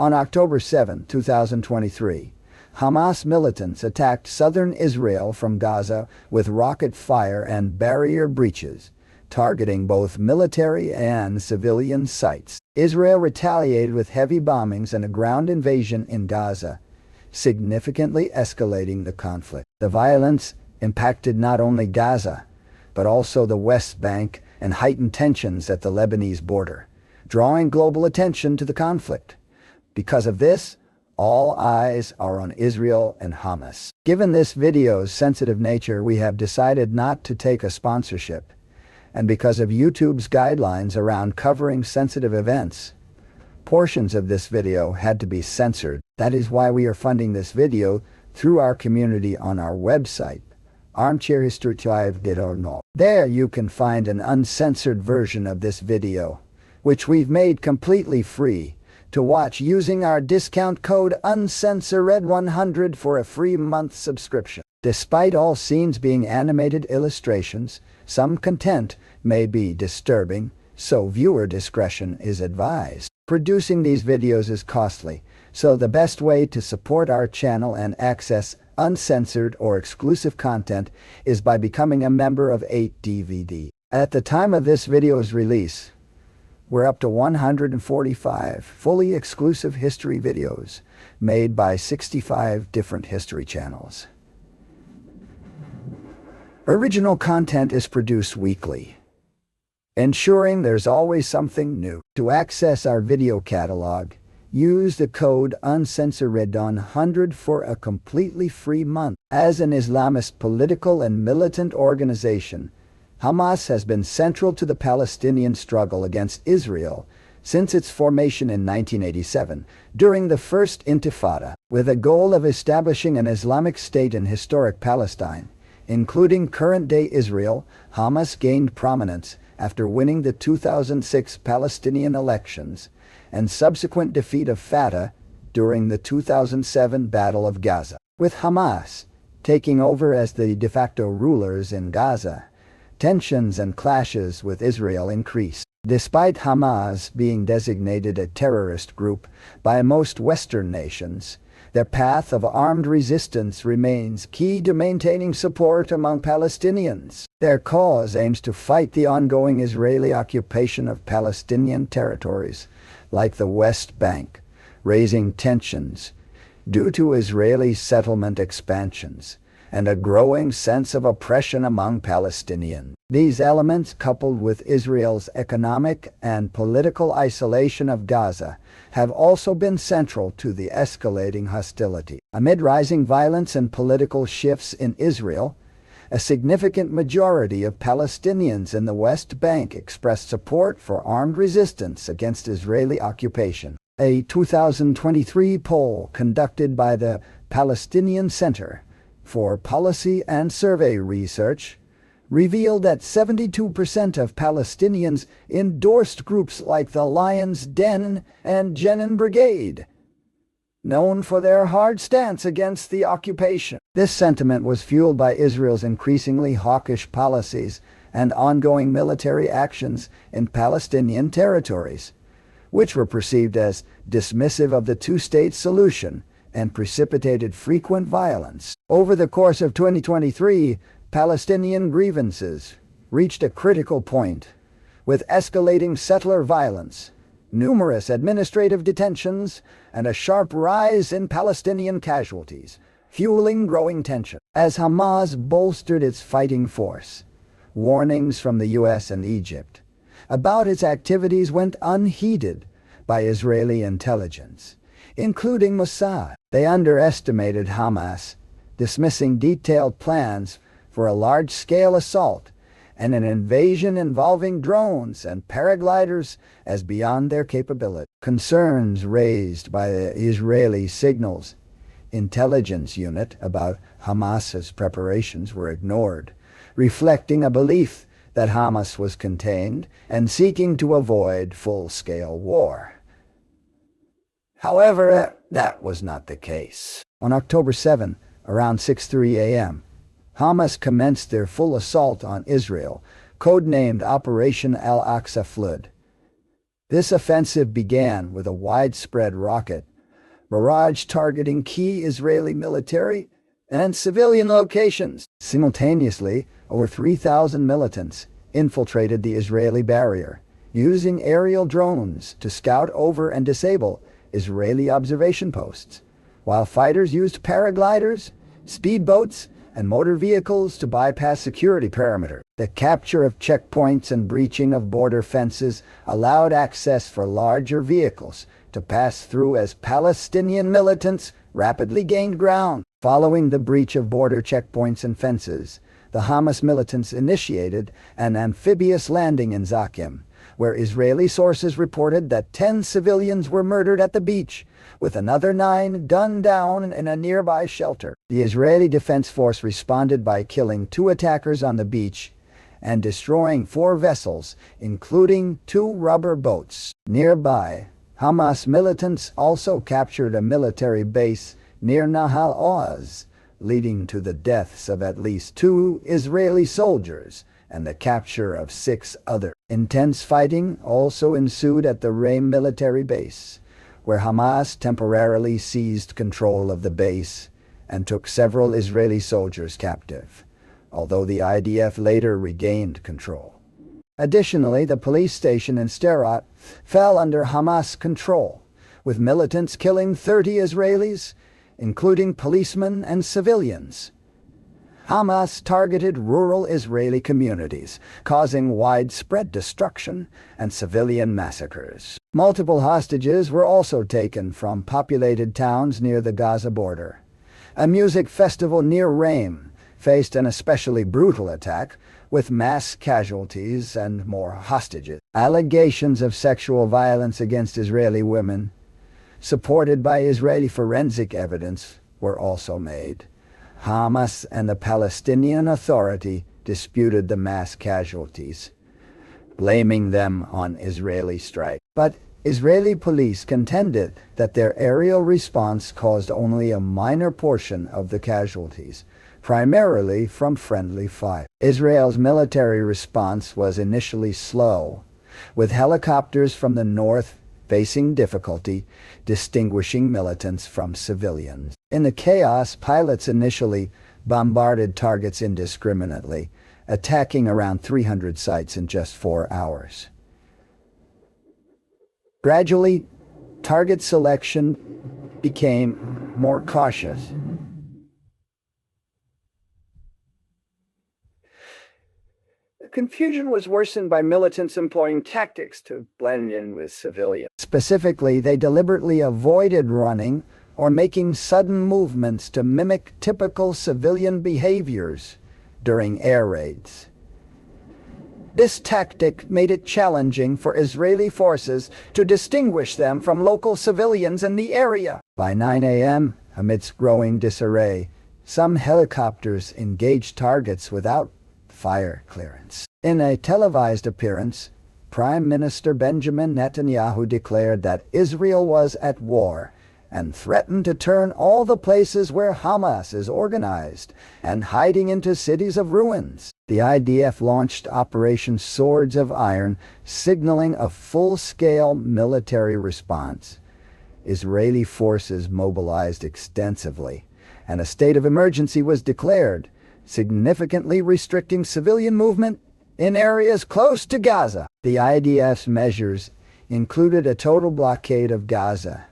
On October 7, 2023, Hamas militants attacked southern Israel from Gaza with rocket fire and barrier breaches, targeting both military and civilian sites. Israel retaliated with heavy bombings and a ground invasion in Gaza, significantly escalating the conflict. The violence impacted not only Gaza, but also the West Bank and heightened tensions at the Lebanese border, drawing global attention to the conflict. Because of this, all eyes are on Israel and Hamas. Given this video's sensitive nature, we have decided not to take a sponsorship. And because of YouTube's guidelines around covering sensitive events, portions of this video had to be censored. That is why we are funding this video through our community on our website, armchairhistory.com. There you can find an uncensored version of this video, which we've made completely free to watch using our discount code UNCENSORED100 for a free month subscription. Despite all scenes being animated illustrations, some content may be disturbing, so viewer discretion is advised. Producing these videos is costly, so the best way to support our channel and access uncensored or exclusive content is by becoming a member of 8DVD. At the time of this video's release, we're up to 145 fully exclusive history videos made by 65 different history channels. Original content is produced weekly, ensuring there's always something new. To access our video catalog, use the code UNCENSORED100 for a completely free month. As an Islamist political and militant organization, Hamas has been central to the Palestinian struggle against Israel since its formation in 1987, during the First Intifada, with a goal of establishing an Islamic state in historic Palestine, including current-day Israel. Hamas gained prominence after winning the 2006 Palestinian elections and subsequent defeat of Fatah during the 2007 Battle of Gaza. With Hamas taking over as the de facto rulers in Gaza, tensions and clashes with Israel increased. Despite Hamas being designated a terrorist group by most Western nations, their path of armed resistance remains key to maintaining support among Palestinians. Their cause aims to fight the ongoing Israeli occupation of Palestinian territories, like the West Bank, raising tensions due to Israeli settlement expansions and a growing sense of oppression among Palestinians. These elements, coupled with Israel's economic and political isolation of Gaza, have also been central to the escalating hostility. Amid rising violence and political shifts in Israel, a significant majority of Palestinians in the West Bank expressed support for armed resistance against Israeli occupation. A 2023 poll conducted by the Palestinian Center for Policy and Survey Research revealed that 72% of Palestinians endorsed groups like the Lion's Den and Jenin Brigade, known for their hard stance against the occupation. This sentiment was fueled by Israel's increasingly hawkish policies and ongoing military actions in Palestinian territories, which were perceived as dismissive of the two-state solution and precipitated frequent violence. Over the course of 2023, Palestinian grievances reached a critical point, with escalating settler violence, numerous administrative detentions, and a sharp rise in Palestinian casualties, fueling growing tension. As Hamas bolstered its fighting force, warnings from the US and Egypt about its activities went unheeded by Israeli intelligence, including Mossad. They underestimated Hamas, dismissing detailed plans for a large-scale assault and an invasion involving drones and paragliders as beyond their capability. Concerns raised by the Israeli Signals Intelligence Unit about Hamas's preparations were ignored, reflecting a belief that Hamas was contained and seeking to avoid full-scale war. However, that was not the case. On October 7, around 6:03 a.m., Hamas commenced their full assault on Israel, codenamed Operation Al-Aqsa Flood. This offensive began with a widespread rocket barrage targeting key Israeli military and civilian locations. Simultaneously, over 3,000 militants infiltrated the Israeli barrier, using aerial drones to scout over and disable Israeli observation posts, while fighters used paragliders, speedboats, and motor vehicles to bypass security perimeter. The capture of checkpoints and breaching of border fences allowed access for larger vehicles to pass through as Palestinian militants rapidly gained ground. Following the breach of border checkpoints and fences, the Hamas militants initiated an amphibious landing in Zakim, where Israeli sources reported that 10 civilians were murdered at the beach, with another 9 gunned down in a nearby shelter. The Israeli Defense Force responded by killing 2 attackers on the beach and destroying 4 vessels, including 2 rubber boats. Nearby, Hamas militants also captured a military base near Nahal Oz, leading to the deaths of at least 2 Israeli soldiers and the capture of 6 others. Intense fighting also ensued at the Reim military base, where Hamas temporarily seized control of the base and took several Israeli soldiers captive, although the IDF later regained control. Additionally, the police station in Sderot fell under Hamas control, with militants killing 30 Israelis, including policemen and civilians. Hamas targeted rural Israeli communities, causing widespread destruction and civilian massacres. Multiple hostages were also taken from populated towns near the Gaza border. A music festival near Reim faced an especially brutal attack, with mass casualties and more hostages. Allegations of sexual violence against Israeli women, supported by Israeli forensic evidence, were also made. Hamas and the Palestinian Authority disputed the mass casualties, blaming them on Israeli strike. But Israeli police contended that their aerial response caused only a minor portion of the casualties, primarily from friendly fire. Israel's military response was initially slow, with helicopters from the north facing difficulty distinguishing militants from civilians. In the chaos, pilots initially bombarded targets indiscriminately, attacking around 300 sites in just 4 hours. Gradually, target selection became more cautious. Confusion was worsened by militants employing tactics to blend in with civilians. Specifically, they deliberately avoided running or making sudden movements to mimic typical civilian behaviors during air raids. This tactic made it challenging for Israeli forces to distinguish them from local civilians in the area. By 9 a.m., amidst growing disarray, some helicopters engaged targets without fire clearance. In a televised appearance, Prime Minister Benjamin Netanyahu declared that Israel was at war and threatened to turn all the places where Hamas is organized and hiding into cities of ruins. The IDF launched Operation Swords of Iron, signaling a full-scale military response. Israeli forces mobilized extensively, and a state of emergency was declared, significantly restricting civilian movement in areas close to Gaza. The IDF's measures included a total blockade of Gaza,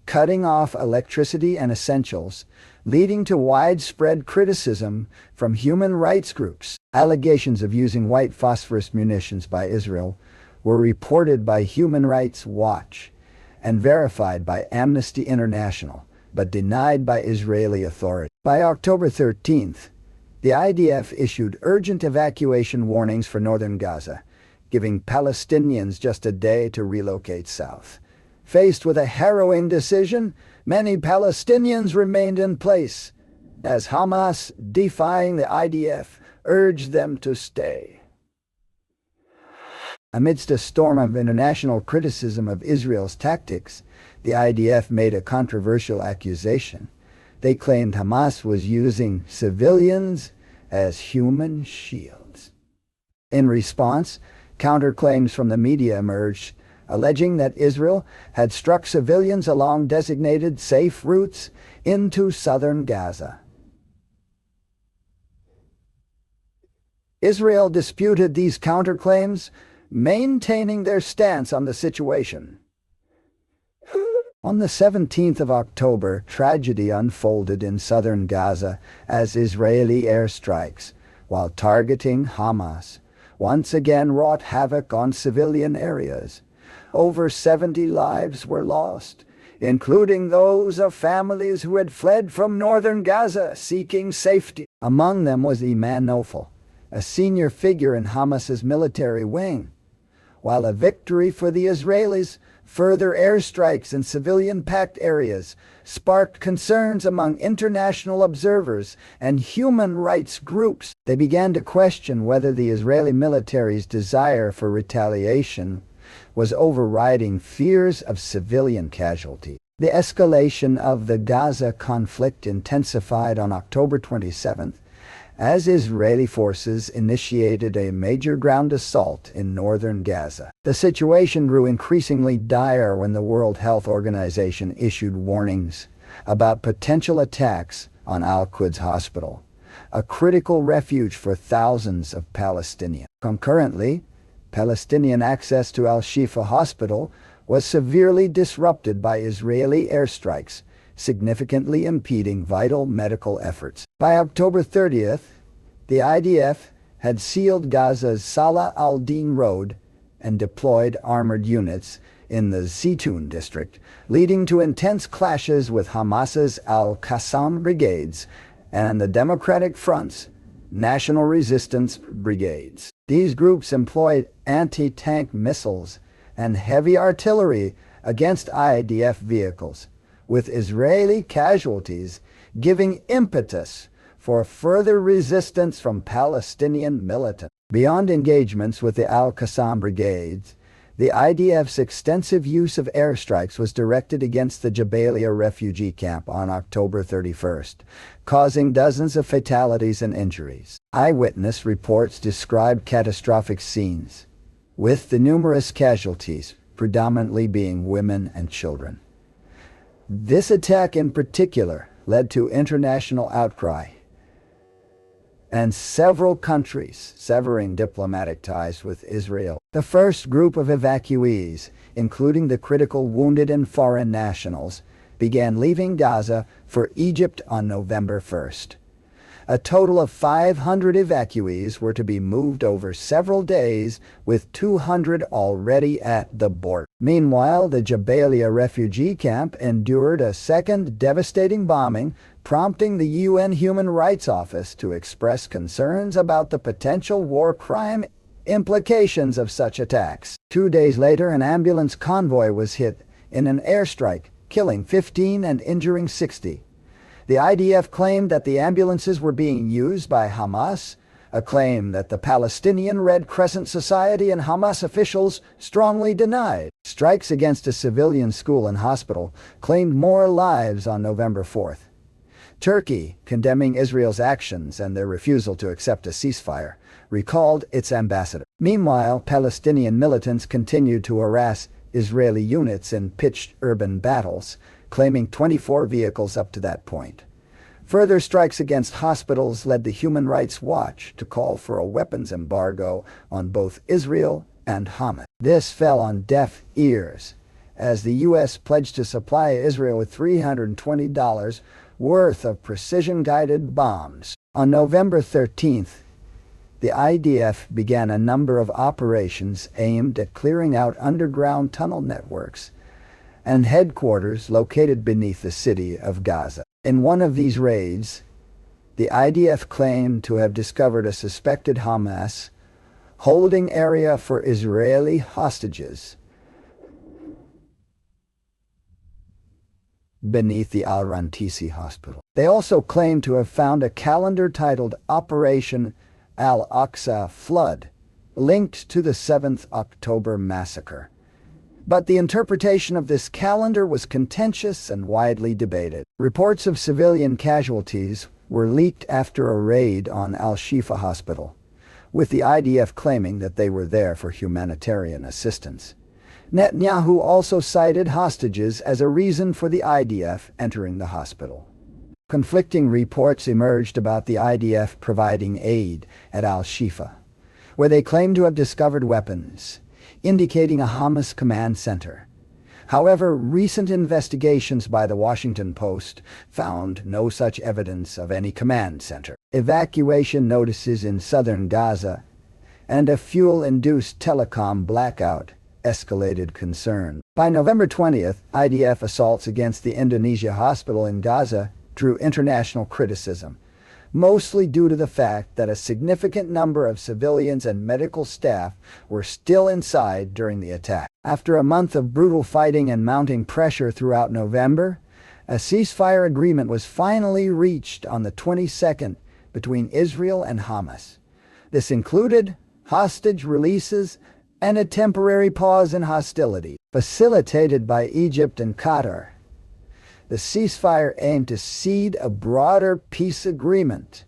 cutting off electricity and essentials, leading to widespread criticism from human rights groups. Allegations of using white phosphorus munitions by Israel were reported by Human Rights Watch and verified by Amnesty International, but denied by Israeli authorities. By October 13th, the IDF issued urgent evacuation warnings for northern Gaza, giving Palestinians just a day to relocate south. Faced with a harrowing decision, many Palestinians remained in place, as Hamas, defying the IDF, urged them to stay. Amidst a storm of international criticism of Israel's tactics, the IDF made a controversial accusation. They claimed Hamas was using civilians as human shields. In response, counterclaims from the media emerged, alleging that Israel had struck civilians along designated safe routes into southern Gaza. Israel disputed these counterclaims, maintaining their stance on the situation. On the 17th of October, tragedy unfolded in southern Gaza as Israeli airstrikes, while targeting Hamas, once again wrought havoc on civilian areas. Over 70 lives were lost, including those of families who had fled from northern Gaza seeking safety. Among them was Iman Nofel, a senior figure in Hamas's military wing. While a victory for the Israelis, further airstrikes in civilian-packed areas sparked concerns among international observers and human rights groups. They began to question whether the Israeli military's desire for retaliation was overriding fears of civilian casualty. The escalation of the Gaza conflict intensified on October 27th as Israeli forces initiated a major ground assault in northern Gaza. The situation grew increasingly dire when the World Health Organization issued warnings about potential attacks on Al-Quds Hospital, a critical refuge for thousands of Palestinians. Concurrently, Palestinian access to Al-Shifa Hospital was severely disrupted by Israeli airstrikes, significantly impeding vital medical efforts. By October 30th, the IDF had sealed Gaza's Salah al-Din Road and deployed armored units in the Zitoun district, leading to intense clashes with Hamas's al-Qassam brigades and the Democratic Front's National Resistance Brigades. These groups employed anti-tank missiles and heavy artillery against IDF vehicles, with Israeli casualties giving impetus for further resistance from Palestinian militants. Beyond engagements with the al-Qassam brigades, the IDF's extensive use of airstrikes was directed against the Jabalia refugee camp on October 31st, causing dozens of fatalities and injuries. Eyewitness reports described catastrophic scenes, with the numerous casualties predominantly being women and children. This attack in particular led to international outcry, and several countries severing diplomatic ties with Israel. The first group of evacuees, including the critical wounded and foreign nationals, began leaving Gaza for Egypt on November 1st. A total of 500 evacuees were to be moved over several days, with 200 already at the border. Meanwhile, the Jabalia refugee camp endured a second devastating bombing, prompting the UN Human Rights Office to express concerns about the potential war crime implications of such attacks. 2 days later, an ambulance convoy was hit in an airstrike, killing 15 and injuring 60. The IDF claimed that the ambulances were being used by Hamas, a claim that the Palestinian Red Crescent Society and Hamas officials strongly denied. Strikes against a civilian school and hospital claimed more lives on November 4th. Turkey, condemning Israel's actions and their refusal to accept a ceasefire, recalled its ambassador. Meanwhile, Palestinian militants continued to harass Israeli units in pitched urban battles, claiming 24 vehicles up to that point. Further strikes against hospitals led the Human Rights Watch to call for a weapons embargo on both Israel and Hamas. This fell on deaf ears, as the U.S. pledged to supply Israel with $320 worth of precision-guided bombs. On November 13th, the IDF began a number of operations aimed at clearing out underground tunnel networks and headquarters located beneath the city of Gaza. In one of these raids, the IDF claimed to have discovered a suspected Hamas holding area for Israeli hostages beneath the Al-Rantisi hospital. They also claimed to have found a calendar titled Operation Al-Aqsa Flood, linked to the 7th October massacre. But the interpretation of this calendar was contentious and widely debated. Reports of civilian casualties were leaked after a raid on Al-Shifa Hospital, with the IDF claiming that they were there for humanitarian assistance. Netanyahu also cited hostages as a reason for the IDF entering the hospital. Conflicting reports emerged about the IDF providing aid at Al-Shifa, where they claimed to have discovered weapons, indicating a Hamas command center. However, recent investigations by the Washington Post found no such evidence of any command center. Evacuation notices in southern Gaza and a fuel-induced telecom blackout escalated concern. By November 20th, IDF assaults against the Indonesia hospital in Gaza drew international criticism, mostly due to the fact that a significant number of civilians and medical staff were still inside during the attack. After a month of brutal fighting and mounting pressure throughout November, a ceasefire agreement was finally reached on the 22nd between Israel and Hamas. This included hostage releases and a temporary pause in hostility, facilitated by Egypt and Qatar. The ceasefire aimed to seed a broader peace agreement.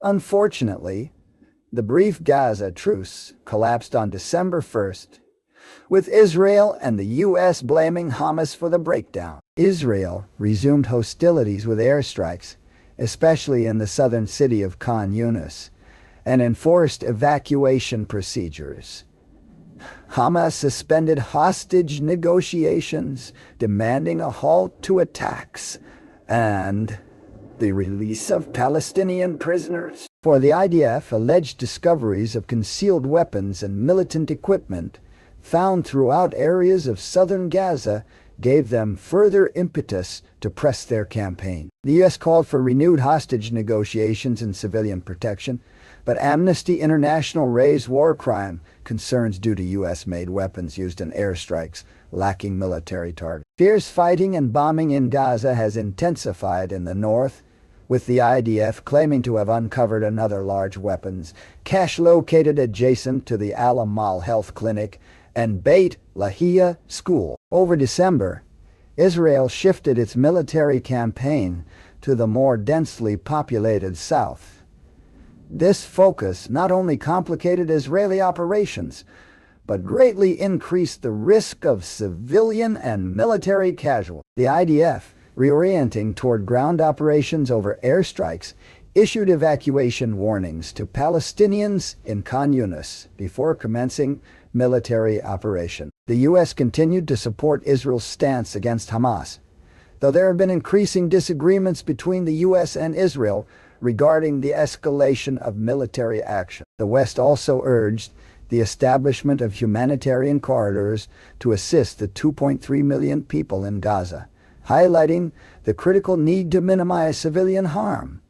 Unfortunately, the brief Gaza truce collapsed on December 1st, with Israel and the U.S. blaming Hamas for the breakdown. Israel resumed hostilities with airstrikes, especially in the southern city of Khan Yunis, and enforced evacuation procedures. Hamas suspended hostage negotiations, demanding a halt to attacks and the release of Palestinian prisoners. For the IDF, alleged discoveries of concealed weapons and militant equipment found throughout areas of southern Gaza gave them further impetus to press their campaign. The U.S. called for renewed hostage negotiations and civilian protection, but Amnesty International raised war crime concerns due to U.S.-made weapons used in airstrikes lacking military targets. Fierce fighting and bombing in Gaza has intensified in the north, with the IDF claiming to have uncovered another large weapons cache located adjacent to the Al-Amal Health Clinic and Beit Lahia School. Over December, Israel shifted its military campaign to the more densely populated south. This focus not only complicated Israeli operations, but greatly increased the risk of civilian and military casualties. The IDF, reorienting toward ground operations over airstrikes, issued evacuation warnings to Palestinians in Khan Yunis before commencing military operation. The U.S. continued to support Israel's stance against Hamas, though there have been increasing disagreements between the U.S. and Israel regarding the escalation of military action. The West also urged the establishment of humanitarian corridors to assist the 2.3 million people in Gaza, highlighting the critical need to minimize civilian harm.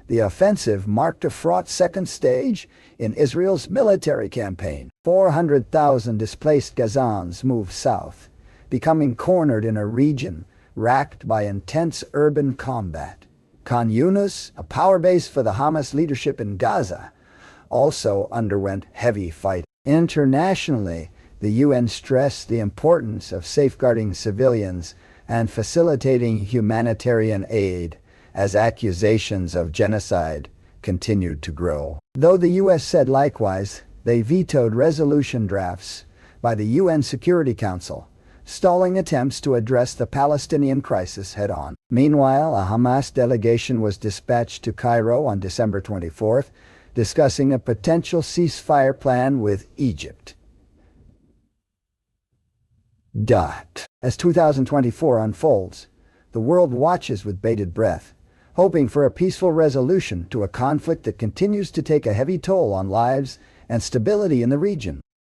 The offensive marked a fraught second stage in Israel's military campaign. 400,000 displaced Gazans moved south, becoming cornered in a region racked by intense urban combat. Khan Yunis, a power base for the Hamas leadership in Gaza, also underwent heavy fighting. Internationally, the UN stressed the importance of safeguarding civilians and facilitating humanitarian aid as accusations of genocide continued to grow. Though the U.S. said likewise, they vetoed resolution drafts by the UN Security Council, stalling attempts to address the Palestinian crisis head-on. Meanwhile, a Hamas delegation was dispatched to Cairo on December 24th, discussing a potential ceasefire plan with Egypt. As 2024 unfolds, the world watches with bated breath, hoping for a peaceful resolution to a conflict that continues to take a heavy toll on lives and stability in the region.